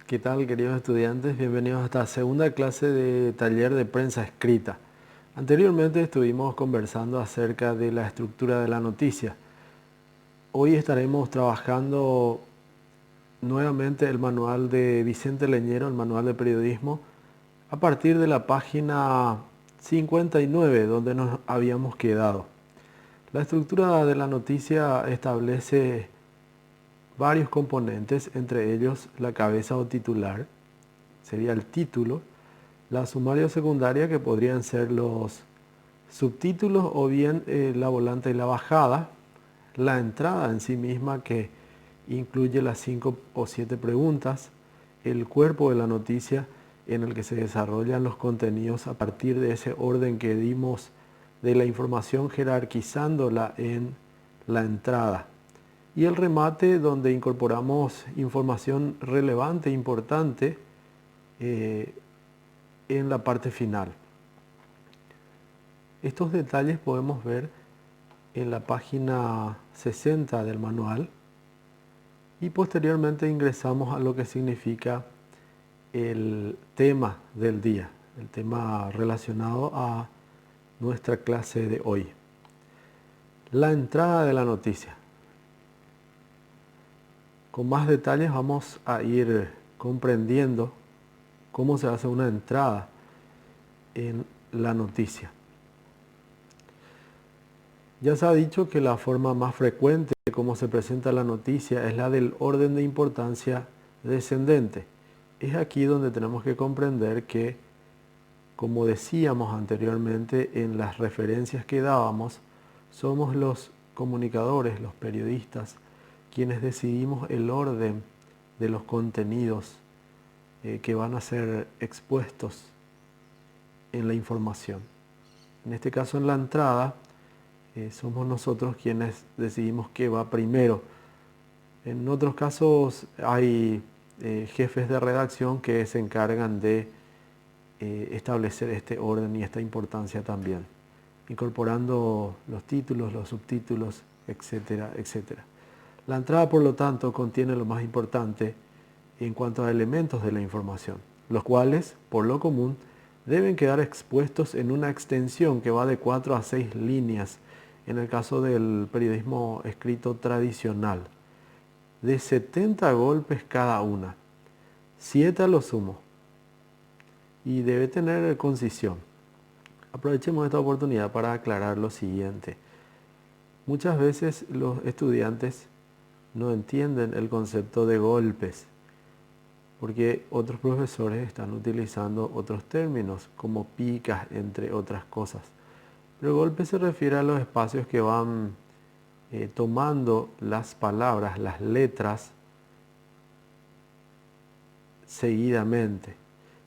¿Qué tal, queridos estudiantes? Bienvenidos a esta segunda clase de taller de prensa escrita. Anteriormente estuvimos conversando acerca de la estructura de la noticia. Hoy estaremos trabajando nuevamente el manual de Vicente Leñero, el manual de periodismo, a partir de la página 59, donde nos habíamos quedado. La estructura de la noticia establece varios componentes, entre ellos la cabeza o titular, sería el título, la sumaria o secundaria, que podrían ser los subtítulos o bien la volante y la bajada, la entrada en sí misma, que incluye las 5 o 7 preguntas, el cuerpo de la noticia en el que se desarrollan los contenidos a partir de ese orden que dimos de la información, jerarquizándola en la entrada, y el remate, donde incorporamos información relevante, importante, en la parte final. Estos detalles podemos ver en la página 60 del manual y posteriormente ingresamos a lo que significa el tema del día, el tema relacionado a nuestra clase de hoy. La entrada de la noticia. Con más detalles vamos a ir comprendiendo cómo se hace una entrada en la noticia. Ya se ha dicho que la forma más frecuente de cómo se presenta la noticia es la del orden de importancia descendente. Es aquí donde tenemos que comprender que, como decíamos anteriormente en las referencias que dábamos, somos los comunicadores, los periodistas, quienes decidimos el orden de los contenidos que van a ser expuestos en la información. En este caso, en la entrada, somos nosotros quienes decidimos qué va primero. En otros casos hay jefes de redacción que se encargan de establecer este orden y esta importancia también, incorporando los títulos, los subtítulos, etcétera, etcétera. La entrada, por lo tanto, contiene lo más importante en cuanto a elementos de la información, los cuales, por lo común, deben quedar expuestos en una extensión que va de 4 a 6 líneas, en el caso del periodismo escrito tradicional, de 70 golpes cada una, 7 a lo sumo, y debe tener concisión. Aprovechemos esta oportunidad para aclarar lo siguiente. Muchas veces los estudiantes no entienden el concepto de golpes, porque otros profesores están utilizando otros términos, como picas, entre otras cosas. Pero golpe se refiere a los espacios que van tomando las palabras, las letras, seguidamente.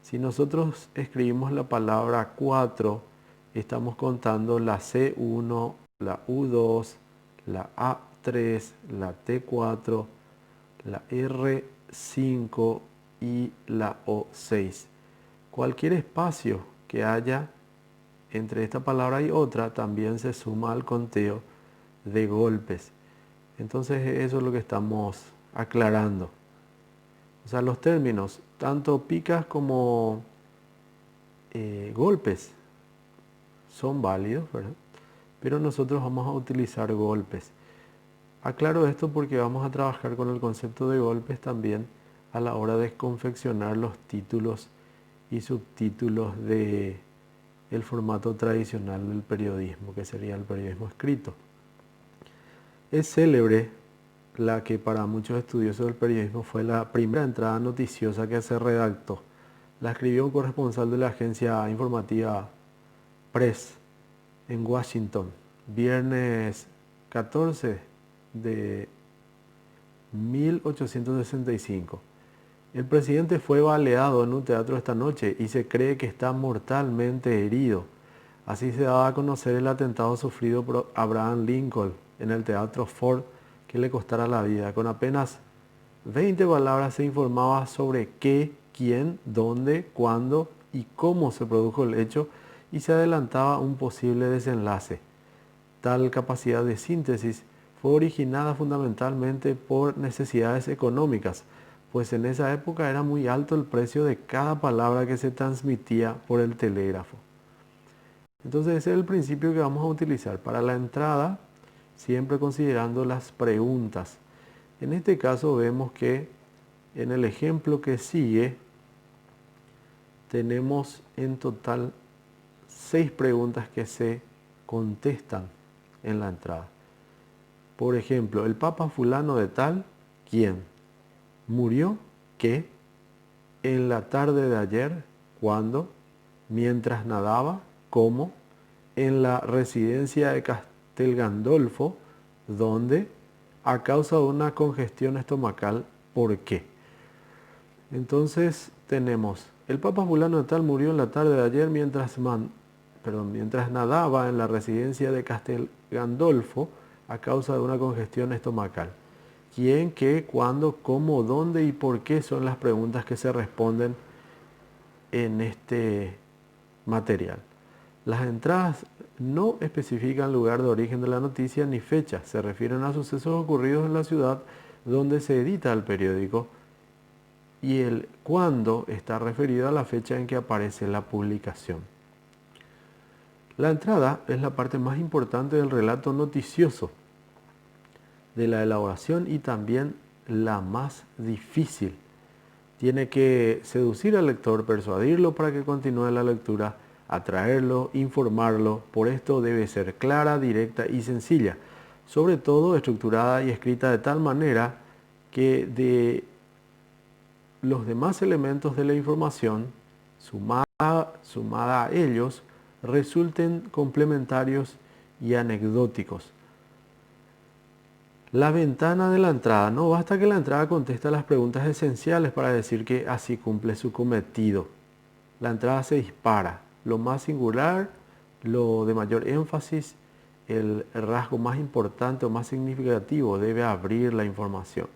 Si nosotros escribimos la palabra 4, estamos contando la C1, la U2, la A3, la T4, la R5 y la O6. Cualquier espacio que haya entre esta palabra y otra también se suma al conteo de golpes. Entonces eso es lo que estamos aclarando. O sea, los términos, tanto picas como golpes, son válidos, ¿verdad? Pero nosotros vamos a utilizar golpes. Aclaro esto porque vamos a trabajar con el concepto de golpes también a la hora de confeccionar los títulos y subtítulos de el formato tradicional del periodismo, que sería el periodismo escrito. Es célebre la que para muchos estudiosos del periodismo fue la primera entrada noticiosa que se redactó. La escribió un corresponsal de la agencia informativa Press en Washington, viernes 14 de 1865. El presidente fue baleado en un teatro esta noche y se cree que está mortalmente herido. Así se daba a conocer el atentado sufrido por Abraham Lincoln en el teatro Ford, que le costara la vida. Con apenas 20 palabras se informaba sobre qué, quién, dónde, cuándo y cómo se produjo el hecho, y se adelantaba un posible desenlace. Tal capacidad de síntesis fue originada fundamentalmente por necesidades económicas, pues en esa época era muy alto el precio de cada palabra que se transmitía por el telégrafo. Entonces ese es el principio que vamos a utilizar para la entrada, siempre considerando las preguntas. En este caso vemos que en el ejemplo que sigue tenemos en total 6 preguntas que se contestan en la entrada. Por ejemplo, el Papa fulano de tal, ¿quién? Murió, ¿qué? En la tarde de ayer, ¿cuándo? Mientras nadaba, ¿cómo? En la residencia de Castel Gandolfo, ¿dónde? A causa de una congestión estomacal, ¿por qué? Entonces tenemos, el Papa fulano de tal murió en la tarde de ayer mientras nadaba en la residencia de Castel Gandolfo a causa de una congestión estomacal. ¿Quién, qué, cuándo, cómo, dónde y por qué son las preguntas que se responden en este material? Las entradas no especifican lugar de origen de la noticia ni fecha, se refieren a sucesos ocurridos en la ciudad donde se edita el periódico, y el cuándo está referido a la fecha en que aparece la publicación. La entrada es la parte más importante del relato noticioso, de la elaboración y también la más difícil. Tiene que seducir al lector, persuadirlo para que continúe la lectura, atraerlo, informarlo. Por esto debe ser clara, directa y sencilla, sobre todo estructurada y escrita de tal manera que de los demás elementos de la información, sumada a ellos, resulten complementarios y anecdóticos. La ventana de la entrada. No basta que la entrada conteste las preguntas esenciales para decir que así cumple su cometido. La entrada se dispara. Lo más singular, lo de mayor énfasis, el rasgo más importante o más significativo debe abrir la información.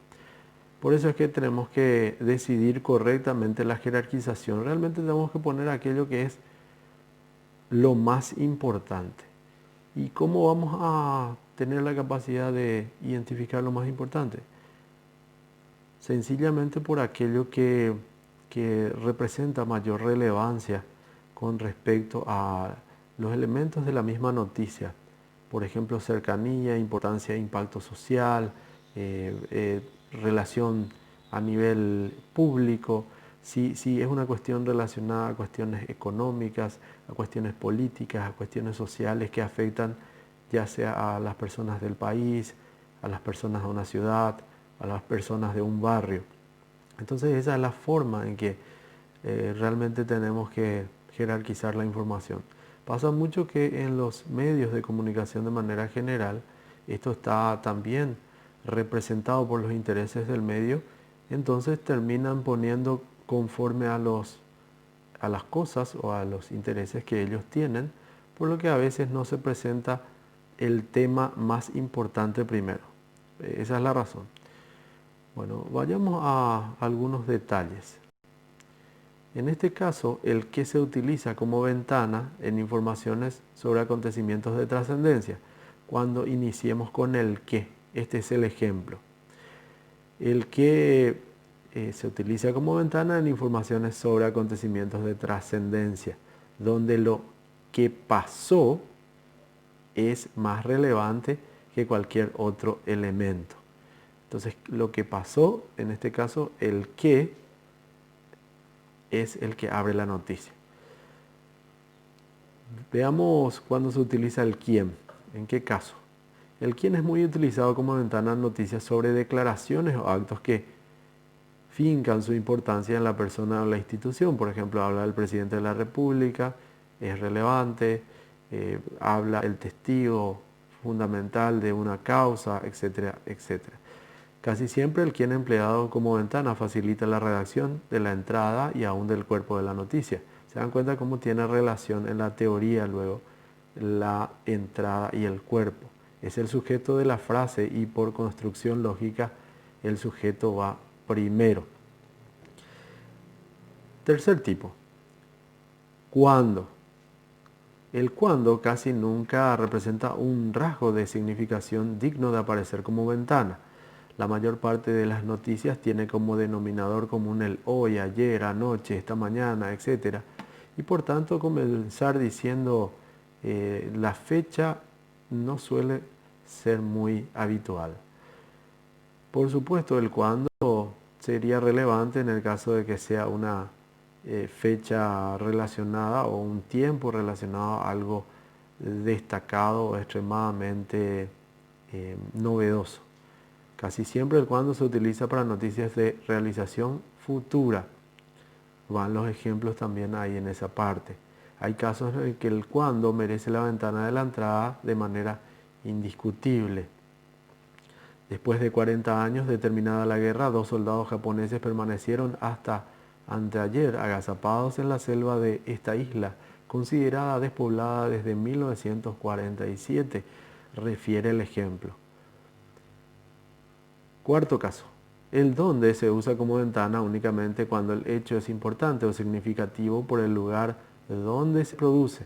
Por eso es que tenemos que decidir correctamente la jerarquización. Realmente tenemos que poner aquello que es lo más importante. ¿Y cómo vamos a tener la capacidad de identificar lo más importante? Sencillamente por aquello que representa mayor relevancia con respecto a los elementos de la misma noticia. Por ejemplo, cercanía, importancia, impacto social, relación a nivel público, si es una cuestión relacionada a cuestiones económicas, a cuestiones políticas, a cuestiones sociales que afectan ya sea a las personas del país, a las personas de una ciudad, a las personas de un barrio. Entonces esa es la forma en que realmente tenemos que jerarquizar la información. Pasa mucho que en los medios de comunicación de manera general, esto está también representado por los intereses del medio, entonces terminan poniendo conforme a las cosas o a los intereses que ellos tienen, por lo que a veces no se presenta el tema más importante primero. Esa es la razón. Bueno, vayamos a algunos detalles. En este caso, el que se utiliza como ventana en informaciones sobre acontecimientos de trascendencia. Cuando iniciemos con el qué, este es el ejemplo. El que se utiliza como ventana en informaciones sobre acontecimientos de trascendencia, donde lo que pasó es más relevante que cualquier otro elemento. Entonces, lo que pasó, en este caso, el qué, es el que abre la noticia. Veamos cuándo se utiliza el quién, en qué caso. El quién es muy utilizado como ventana de noticias sobre declaraciones o actos que fincan su importancia en la persona o la institución. Por ejemplo, habla del presidente de la República, es relevante, habla el testigo fundamental de una causa, etcétera, etcétera. Casi siempre el quién empleado como ventana facilita la redacción de la entrada y aún del cuerpo de la noticia. Se dan cuenta cómo tiene relación en la teoría luego la entrada y el cuerpo. Es el sujeto de la frase y por construcción lógica el sujeto va primero. Tercer tipo, ¿cuándo? El cuándo casi nunca representa un rasgo de significación digno de aparecer como ventana. La mayor parte de las noticias tiene como denominador común el hoy, ayer, anoche, esta mañana, etc. Y por tanto comenzar diciendo la fecha no suele ser muy habitual. Por supuesto, el cuándo sería relevante en el caso de que sea una fecha relacionada o un tiempo relacionado a algo destacado o extremadamente novedoso. Casi siempre el cuándo se utiliza para noticias de realización futura. Van los ejemplos también ahí en esa parte. Hay casos en el que el cuándo merece la ventana de la entrada de manera indiscutible. Después de 40 años de terminada la guerra, 2 soldados japoneses permanecieron hasta anteayer agazapados en la selva de esta isla, considerada despoblada desde 1947, refiere el ejemplo. Cuarto caso. El dónde se usa como ventana únicamente cuando el hecho es importante o significativo por el lugar donde se produce.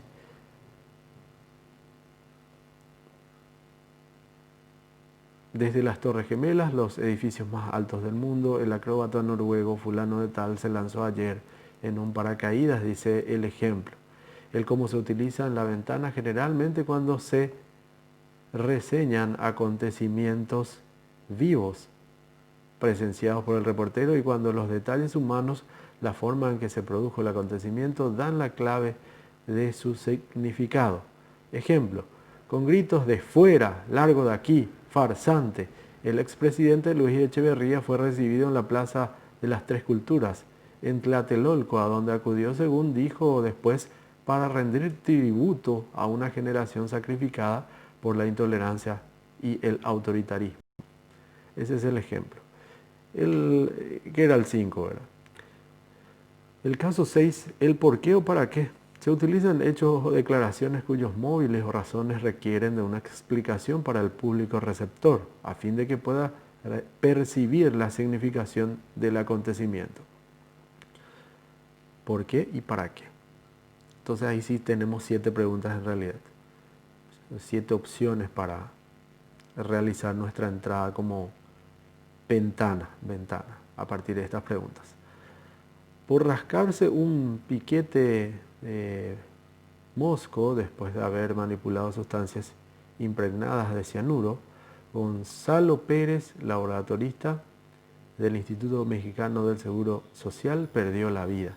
Desde las Torres Gemelas, los edificios más altos del mundo, el acróbata noruego fulano de tal se lanzó ayer en un paracaídas, dice el ejemplo. El cómo se utiliza en la ventana generalmente cuando se reseñan acontecimientos vivos presenciados por el reportero y cuando los detalles humanos, la forma en que se produjo el acontecimiento, dan la clave de su significado. Ejemplo, con gritos de fuera, largo de aquí, farsante, el expresidente Luis Echeverría fue recibido en la Plaza de las Tres Culturas, en Tlatelolco, a donde acudió, según dijo después, para rendir tributo a una generación sacrificada por la intolerancia y el autoritarismo. Ese es el ejemplo. Que era el 5, ¿verdad? El caso 6, el por qué o para qué. Se utilizan hechos o declaraciones cuyos móviles o razones requieren de una explicación para el público receptor, a fin de que pueda percibir la significación del acontecimiento. ¿Por qué y para qué? Entonces ahí sí tenemos 7 preguntas en realidad. 7 opciones para realizar nuestra entrada como ventana, a partir de estas preguntas. Por rascarse un piquete mosco después de haber manipulado sustancias impregnadas de cianuro, Gonzalo Pérez, laboratorista del Instituto Mexicano del Seguro Social, perdió la vida.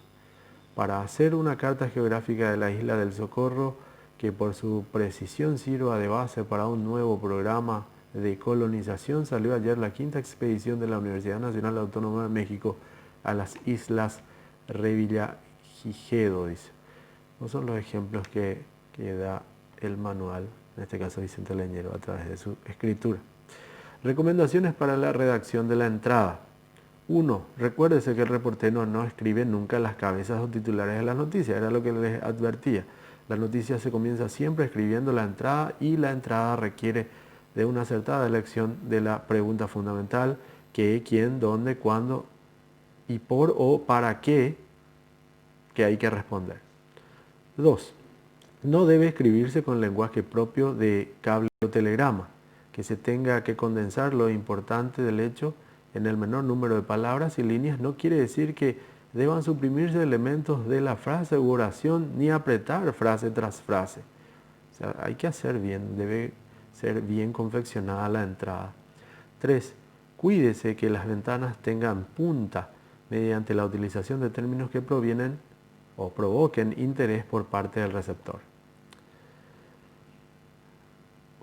Para hacer una carta geográfica de la isla del Socorro, que por su precisión sirva de base para un nuevo programa de colonización, salió ayer la 5ª expedición de la Universidad Nacional Autónoma de México a las Islas Revillagigedo, dice. No son los ejemplos que da el manual, en este caso Vicente Leñero, a través de su escritura. Recomendaciones para la redacción de la entrada. 1. Recuérdese que el reportero no escribe nunca las cabezas o titulares de las noticias, era lo que les advertía. La noticia se comienza siempre escribiendo la entrada y la entrada requiere de una acertada elección de la pregunta fundamental: qué, quién, dónde, cuándo y por o para qué que hay que responder. 2. No debe escribirse con lenguaje propio de cable o telegrama, que se tenga que condensar lo importante del hecho en el menor número de palabras y líneas no quiere decir que deban suprimirse elementos de la frase u oración ni apretar frase tras frase. O sea, hay que hacer bien, debe ser bien confeccionada la entrada. 3. Cuídese que las ventanas tengan punta mediante la utilización de términos que provienen o provoquen interés por parte del receptor.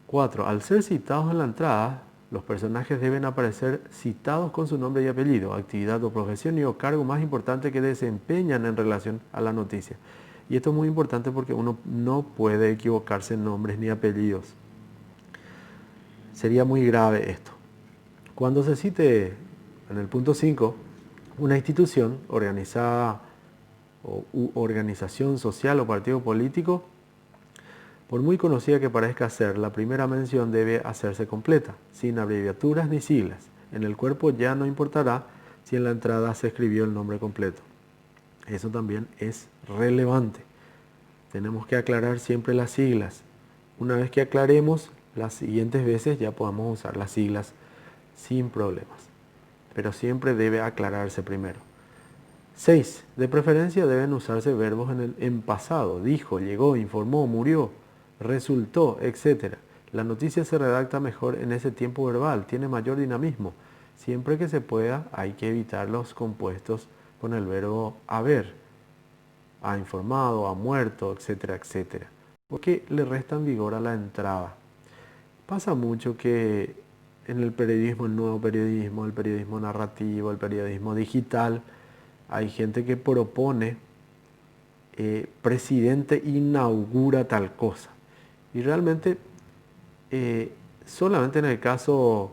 4. Al ser citados en la entrada, los personajes deben aparecer citados con su nombre y apellido, actividad o profesión y o cargo más importante que desempeñan en relación a la noticia. Y esto es muy importante porque uno no puede equivocarse en nombres ni apellidos. Sería muy grave esto. Cuando se cite en el punto 5, una institución organizada o organización social o partido político, por muy conocida que parezca ser, la primera mención debe hacerse completa, sin abreviaturas ni siglas. En el cuerpo ya no importará si en la entrada se escribió el nombre completo. Eso también es relevante. Tenemos que aclarar siempre las siglas. Una vez que aclaremos, las siguientes veces ya podamos usar las siglas sin problemas, pero siempre debe aclararse primero. 6. De preferencia deben usarse verbos en pasado. Dijo, llegó, informó, murió, resultó, etc. La noticia se redacta mejor en ese tiempo verbal, tiene mayor dinamismo. Siempre que se pueda, hay que evitar los compuestos con el verbo haber. Ha informado, ha muerto, etcétera, etcétera. Porque le restan vigor a la entrada. Pasa mucho que en el periodismo, el nuevo periodismo, el periodismo narrativo, el periodismo digital, hay gente que propone, presidente inaugura tal cosa. Y realmente, solamente en el caso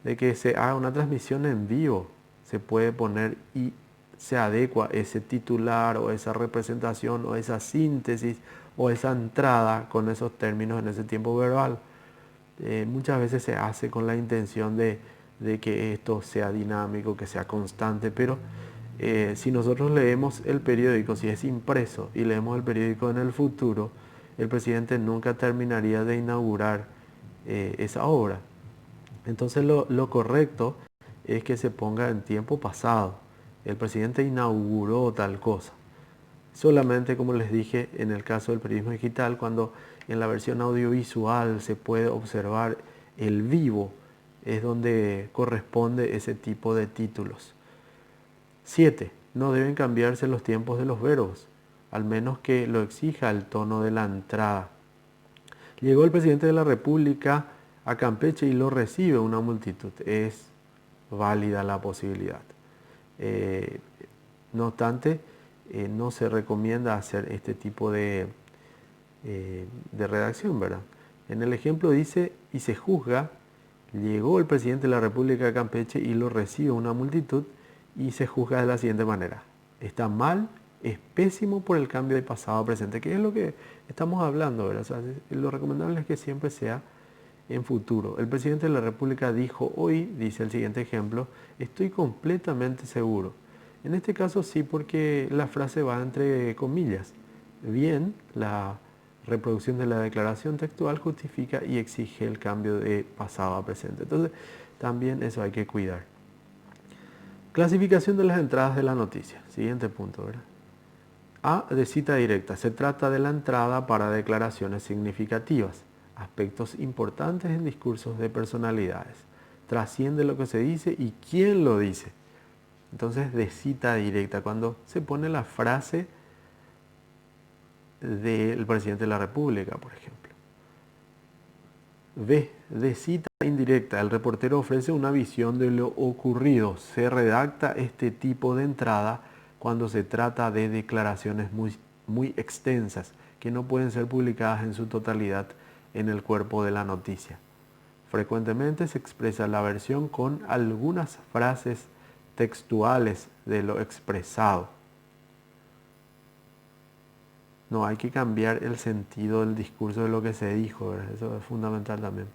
de que se haga una transmisión en vivo, se puede poner y se adecua ese titular o esa representación o esa síntesis o esa entrada con esos términos en ese tiempo verbal. Muchas veces se hace con la intención de que esto sea dinámico, que sea constante, pero si nosotros leemos el periódico, si es impreso y leemos el periódico en el futuro, el presidente nunca terminaría de inaugurar esa obra. Entonces lo correcto es que se ponga en tiempo pasado. El presidente inauguró tal cosa. Solamente, como les dije, en el caso del periodismo digital, cuando en la versión audiovisual se puede observar el vivo, es donde corresponde ese tipo de títulos. 7. No deben cambiarse los tiempos de los verbos, al menos que lo exija el tono de la entrada. Llegó el presidente de la República a Campeche y lo recibe una multitud. Es válida la posibilidad. No obstante, no se recomienda hacer este tipo de redacción, ¿verdad? En el ejemplo dice, y se juzga, llegó el presidente de la República de Campeche y lo recibe una multitud, y se juzga de la siguiente manera. Está mal, es pésimo por el cambio de pasado a presente, que es lo que estamos hablando, ¿verdad? O sea, lo recomendable es que siempre sea en futuro. El presidente de la República dijo hoy, dice el siguiente ejemplo, estoy completamente seguro. En este caso sí, porque la frase va entre comillas. Bien, la reproducción de la declaración textual justifica y exige el cambio de pasado a presente. Entonces, también eso hay que cuidar. Clasificación de las entradas de la noticia. Siguiente punto, ¿verdad? A, de cita directa. Se trata de la entrada para declaraciones significativas, aspectos importantes en discursos de personalidades. Trasciende lo que se dice y quién lo dice. Entonces, de cita directa, cuando se pone la frase del presidente de la República, por ejemplo. B, de cita indirecta. El reportero ofrece una visión de lo ocurrido. Se redacta este tipo de entrada cuando se trata de declaraciones muy extensas que no pueden ser publicadas en su totalidad en el cuerpo de la noticia. Frecuentemente se expresa la versión con algunas frases textuales de lo expresado. No hay que cambiar el sentido del discurso de lo que se dijo, ¿verdad? Eso es fundamental también.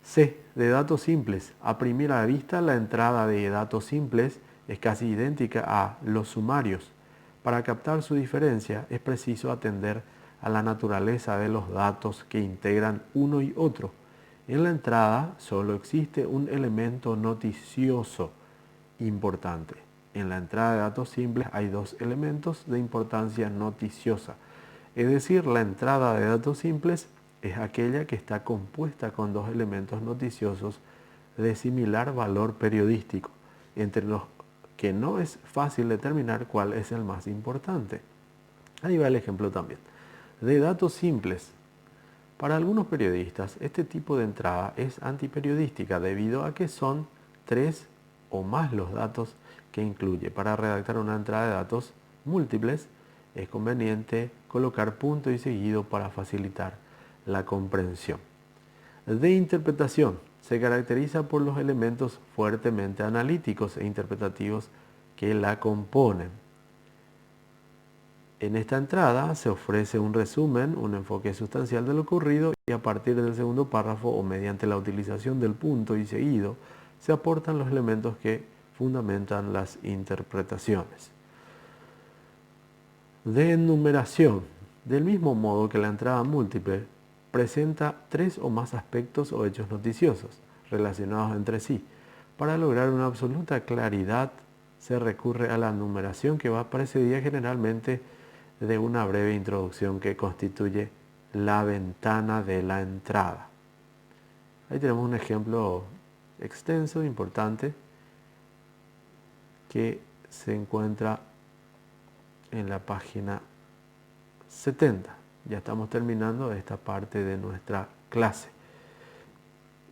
C, de datos simples. A primera vista, la entrada de datos simples es casi idéntica a los sumarios. Para captar su diferencia, es preciso atender a la naturaleza de los datos que integran uno y otro. En la entrada solo existe un elemento noticioso importante. En la entrada de datos simples hay dos elementos de importancia noticiosa. Es decir, la entrada de datos simples es aquella que está compuesta con dos elementos noticiosos de similar valor periodístico, entre los que no es fácil determinar cuál es el más importante. Ahí va el ejemplo también. De datos simples. Para algunos periodistas, este tipo de entrada es antiperiodística debido a que son 3 o más los datos que incluye. Para redactar una entrada de datos múltiples, es conveniente colocar punto y seguido para facilitar la comprensión. De interpretación. Se caracteriza por los elementos fuertemente analíticos e interpretativos que la componen. En esta entrada se ofrece un resumen, un enfoque sustancial de lo ocurrido y a partir del segundo párrafo o mediante la utilización del punto y seguido se aportan los elementos que fundamentan las interpretaciones. De enumeración. Del mismo modo que la entrada múltiple presenta 3 o más aspectos o hechos noticiosos relacionados entre sí. Para lograr una absoluta claridad se recurre a la numeración que va precedida generalmente de una breve introducción que constituye la ventana de la entrada. Ahí tenemos un ejemplo extenso, importante, que se encuentra en la página 70. Ya estamos terminando esta parte de nuestra clase.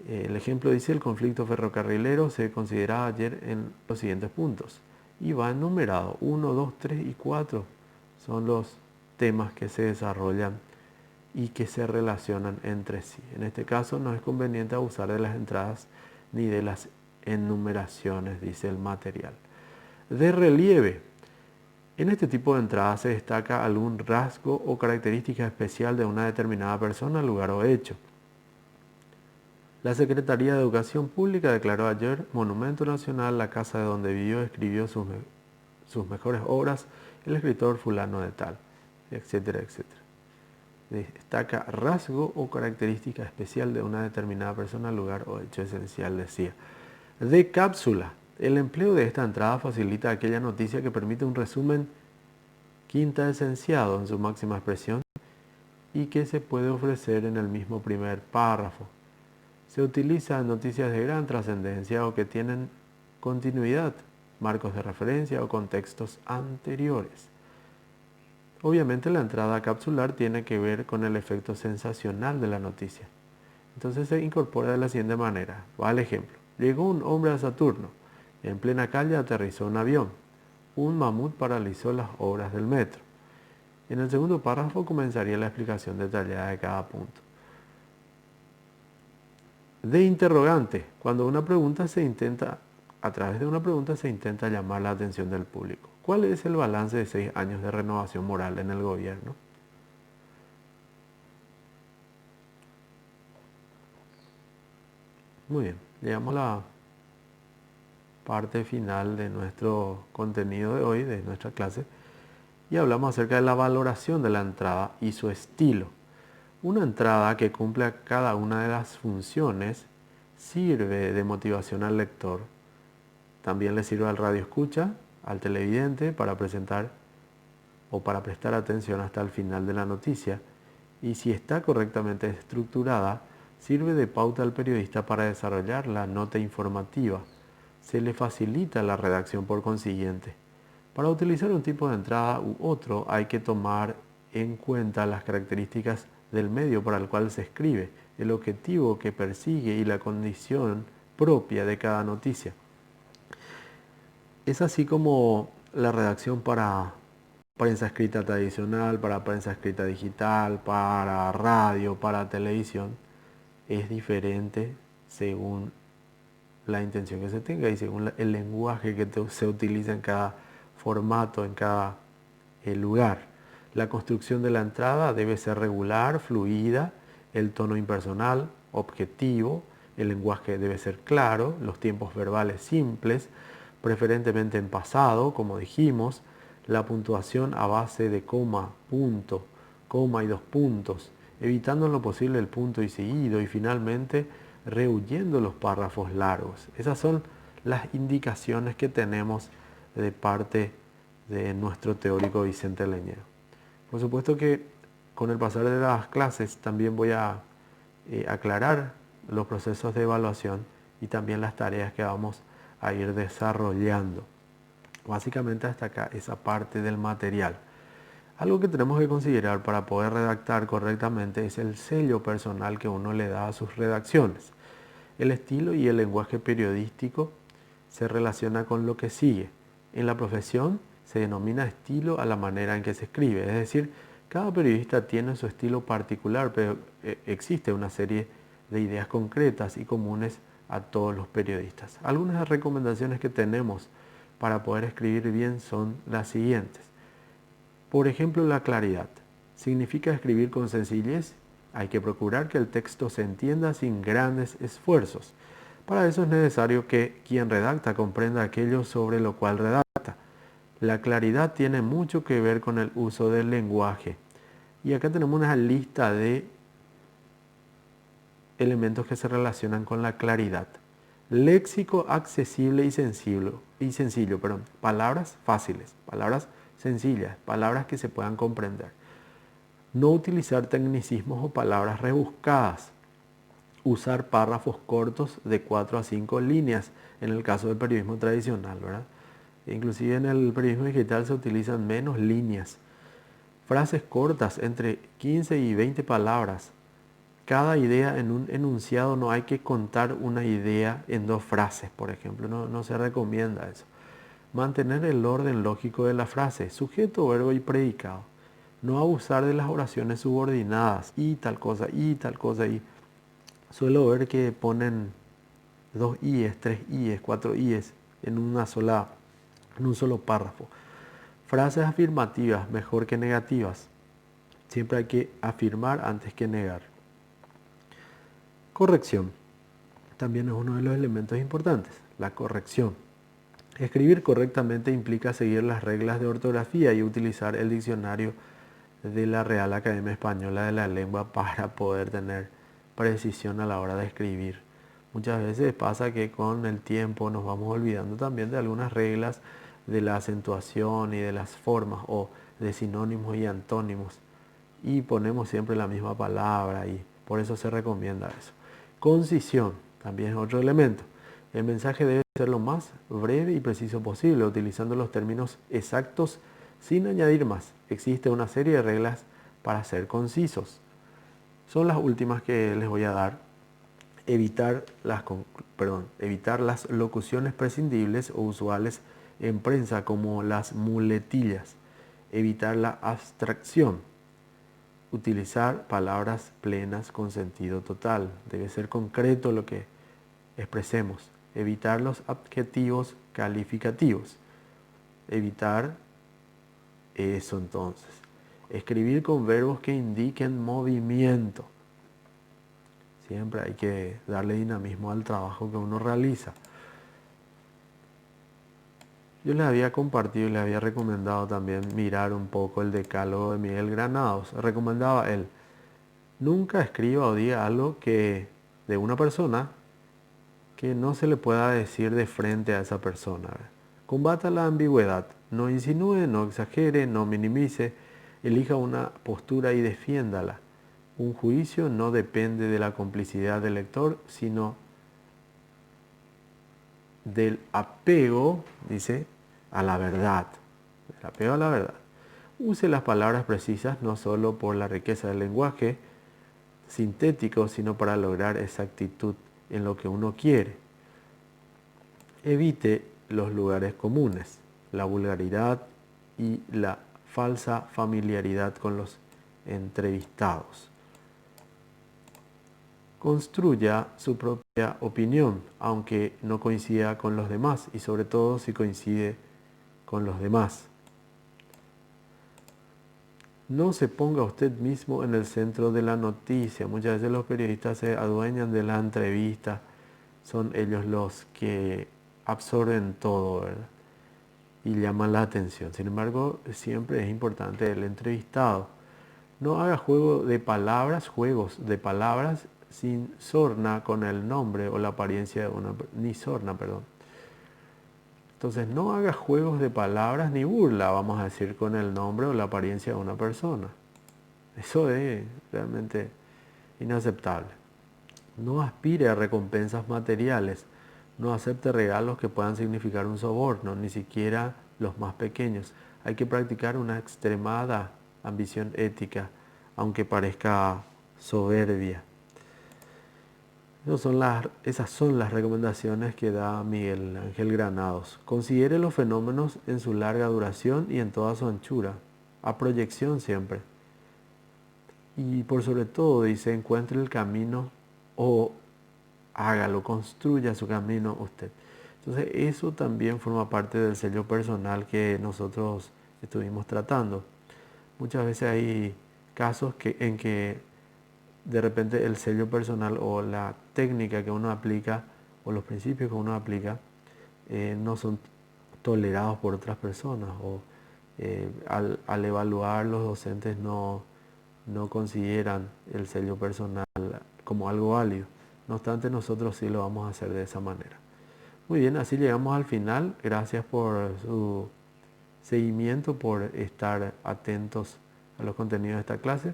El ejemplo dice: el conflicto ferrocarrilero se consideraba ayer en los siguientes puntos. Y va enumerado: 1, 2, 3 y 4 son los temas que se desarrollan y que se relacionan entre sí. En este caso no es conveniente abusar de las entradas ni de las enumeraciones, dice el material. De relieve. En este tipo de entradas se destaca algún rasgo o característica especial de una determinada persona, lugar o hecho. La Secretaría de Educación Pública declaró ayer Monumento Nacional la casa de donde vivió y escribió sus mejores obras el escritor fulano de tal, etcétera, etcétera. Destaca rasgo o característica especial de una determinada persona, lugar o hecho esencial, decía. De cápsula. El empleo de esta entrada facilita aquella noticia que permite un resumen quintaesenciado en su máxima expresión y que se puede ofrecer en el mismo primer párrafo. Se utiliza en noticias de gran trascendencia o que tienen continuidad, marcos de referencia o contextos anteriores. Obviamente la entrada capsular tiene que ver con el efecto sensacional de la noticia. Entonces se incorpora de la siguiente manera. Va el ejemplo. Llegó un hombre a Saturno. En plena calle aterrizó un avión. Un mamut paralizó las obras del metro. En el segundo párrafo comenzaría la explicación detallada de cada punto. De interrogante. Cuando a través de una pregunta se intenta llamar la atención del público. ¿Cuál es el balance de 6 años de renovación moral en el gobierno? Muy bien, llegamos a la parte final de nuestro contenido de hoy, de nuestra clase, y hablamos acerca de la valoración de la entrada y su estilo. Una entrada que cumpla cada una de las funciones sirve de motivación al lector. También le sirve al radioescucha, al televidente, para presentar o para prestar atención hasta el final de la noticia. Y si está correctamente estructurada, sirve de pauta al periodista para desarrollar la nota informativa. Se le facilita la redacción por consiguiente. Para utilizar un tipo de entrada u otro hay que tomar en cuenta las características del medio para el cual se escribe, el objetivo que persigue y la condición propia de cada noticia. Es así como la redacción para prensa escrita tradicional, para prensa escrita digital, para radio, para televisión, es diferente según la intención que se tenga y según el lenguaje que se utiliza en cada formato, en cada lugar. La construcción de la entrada debe ser regular, fluida, el tono impersonal, objetivo, el lenguaje debe ser claro, los tiempos verbales simples, preferentemente en pasado, como dijimos, la puntuación a base de coma, punto, coma y dos puntos, evitando en lo posible el punto y seguido, y finalmente rehuyendo los párrafos largos. Esas son las indicaciones que tenemos de parte de nuestro teórico Vicente Leñero. Por supuesto que con el pasar de las clases también voy a aclarar los procesos de evaluación y también las tareas que vamos a ir desarrollando. Básicamente hasta acá esa parte del material. Algo que tenemos que considerar para poder redactar correctamente es el sello personal que uno le da a sus redacciones. El estilo y el lenguaje periodístico se relaciona con lo que sigue. En la profesión se denomina estilo a la manera en que se escribe, es decir, cada periodista tiene su estilo particular, pero existe una serie de ideas concretas y comunes a todos los periodistas. Algunas recomendaciones que tenemos para poder escribir bien son las siguientes. Por ejemplo, la claridad. Significa escribir con sencillez. Hay que procurar que el texto se entienda sin grandes esfuerzos. Para eso es necesario que quien redacta comprenda aquello sobre lo cual redacta. La claridad tiene mucho que ver con el uso del lenguaje. Y acá tenemos una lista de elementos que se relacionan con la claridad. Léxico accesible y sencillo, perdón. Palabras fáciles, palabras sencillas, palabras que se puedan comprender. No utilizar tecnicismos o palabras rebuscadas. Usar párrafos cortos de 4 a 5 líneas en el caso del periodismo tradicional, ¿verdad? Inclusive en el periodismo digital se utilizan menos líneas. Frases cortas entre 15 y 20 palabras. Cada idea en un enunciado, no hay que contar una idea en 2 frases, por ejemplo, no se recomienda eso. Mantener el orden lógico de la frase, sujeto, verbo y predicado. No abusar de las oraciones subordinadas, y tal cosa, y tal cosa, y suelo ver que ponen 2 i's, 3 i's, 4 i's en en un solo párrafo. Frases afirmativas mejor que negativas. Siempre hay que afirmar antes que negar. Corrección. También es uno de los elementos importantes, la corrección. Escribir correctamente implica seguir las reglas de ortografía y utilizar el diccionario de la Real Academia Española de la Lengua para poder tener precisión a la hora de escribir. Muchas veces pasa que con el tiempo nos vamos olvidando también de algunas reglas de la acentuación y de las formas o de sinónimos y antónimos y ponemos siempre la misma palabra y por eso se recomienda eso. Concisión también es otro elemento. El mensaje debe ser lo más breve y preciso posible, utilizando los términos exactos sin añadir más. Existe una serie de reglas para ser concisos. Son las últimas que les voy a dar. Evitar las locuciones prescindibles o usuales en prensa como las muletillas. Evitar la abstracción. Utilizar palabras plenas con sentido total. Debe ser concreto lo que expresemos. Evitar los adjetivos calificativos. Evitar eso entonces. Escribir con verbos que indiquen movimiento. Siempre hay que darle dinamismo al trabajo que uno realiza. Yo les había compartido y les había recomendado también mirar un poco el decálogo de Miguel Granados. Recomendaba él, nunca escriba o diga algo que de una persona que no se le pueda decir de frente a esa persona. Combata la ambigüedad, no insinúe, no exagere, no minimice, elija una postura y defiéndala. Un juicio no depende de la complicidad del lector, sino del apego, dice, a la verdad. El apego a la verdad. Use las palabras precisas no solo por la riqueza del lenguaje sintético, sino para lograr exactitud en lo que uno quiere. Evite los lugares comunes, la vulgaridad y la falsa familiaridad con los entrevistados. Construya su propia opinión, aunque no coincida con los demás, y sobre todo si coincide con los demás. No se ponga usted mismo en el centro de la noticia. Muchas veces los periodistas se adueñan de la entrevista, son ellos los que absorben todo, ¿verdad? Y llaman la atención. Sin embargo, siempre es importante el entrevistado. No haga juegos de palabras sin sorna con el nombre o la apariencia de una ni sorna, perdón. Entonces, no haga juegos de palabras ni burla, vamos a decir, con el nombre o la apariencia de una persona. Eso es realmente inaceptable. No aspire a recompensas materiales. No acepte regalos que puedan significar un soborno, ni siquiera los más pequeños. Hay que practicar una extremada ambición ética, aunque parezca soberbia. Esas son las recomendaciones que da Miguel Ángel Granados. Considere los fenómenos en su larga duración y en toda su anchura, a proyección siempre. Y por sobre todo dice, encuentre el camino o hágalo, construya su camino usted. Entonces eso también forma parte del sello personal que nosotros estuvimos tratando. Muchas veces hay casos en que de repente el sello personal o la técnica que uno aplica o los principios que uno aplica no son tolerados por otras personas o al evaluar los docentes no consideran el sello personal como algo válido. No obstante, nosotros sí lo vamos a hacer de esa manera. Muy bien, así llegamos al final. Gracias por su seguimiento, por estar atentos a los contenidos de esta clase.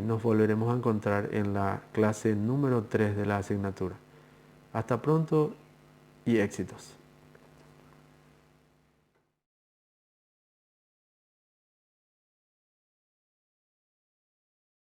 Nos volveremos a encontrar en la clase número 3 de la asignatura. Hasta pronto y éxitos.